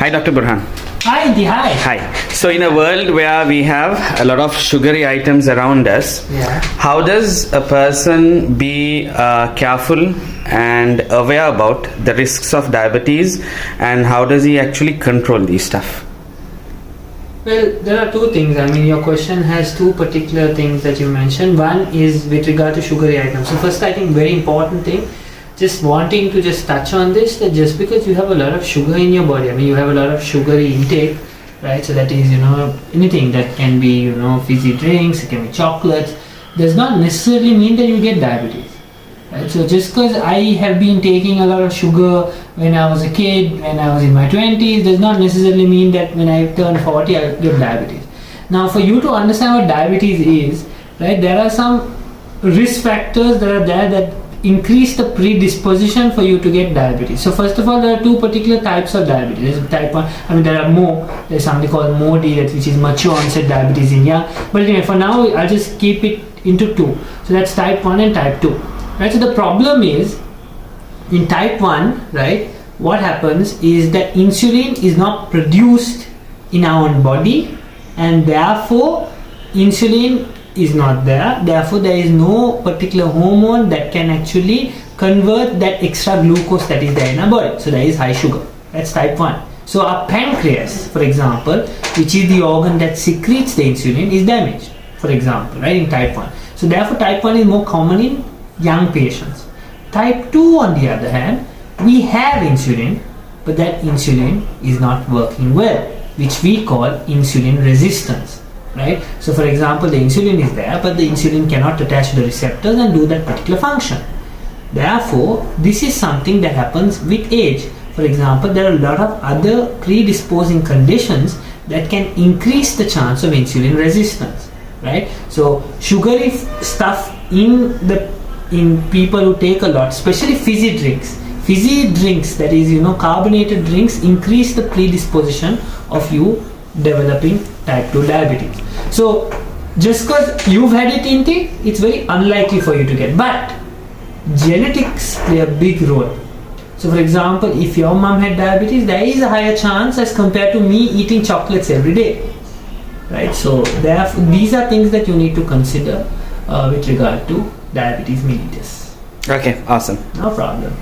Hi, Dr. Burhan. Hi, Inti, hi. Hi. So, in a world where we have a lot of sugary items around us, how does a person be careful and aware about the risks of diabetes, and how does he actually control these stuff? Well, there are two things. I mean, your question has two particular things that you mentioned. One is with regard to sugary items. So first, I think very important thing, just wanting to just touch on this, that just because you have a lot of sugar in your body, I mean, you have a lot of sugary intake, right? So that is, anything that can be, fizzy drinks, it can be chocolates, does not necessarily mean that you get diabetes. Right? So just because I have been taking a lot of sugar when I was a kid, when I was in my 20s, does not necessarily mean that when I turn 40, I'll get diabetes. Now, for you to understand what diabetes is, right, there are some risk factors that are there that increase the predisposition for you to get diabetes. So first of all, there are two particular types of diabetes. There's type 1, I mean, there are more. There's something called MODY, which is mature onset diabetes in young. But anyway, for now, I'll just keep it into two. So that's type 1 and type 2. Right? So the problem is, in type 1, right, what happens is that insulin is not produced in our own body, and therefore insulin is not there. Therefore, there is no particular hormone that can actually convert that extra glucose that is there in our body. So there is high sugar. That's type 1. So our pancreas, for example, which is the organ that secretes the insulin, is damaged, for example, right, in type 1. So therefore, type 1 is more common in young patients. Type 2, on the other hand, we have insulin, but that insulin is not working well, which we call insulin resistance. Right? So for example, the insulin is there, but the insulin cannot attach to the receptors and do that particular function. Therefore, this is something that happens with age. For example, there are a lot of other predisposing conditions that can increase the chance of insulin resistance. Right? So sugary stuff in people who take a lot, especially fizzy drinks. Fizzy drinks, that is, carbonated drinks, increase the predisposition of you developing type 2 diabetes. So just because you've had it, Inti, it's very unlikely for you to get. But genetics play a big role. So for example, if your mom had diabetes, there is a higher chance as compared to me eating chocolates every day. Right? So therefore, these are things that you need to consider with regard to diabetes mellitus. Okay, awesome. No problem.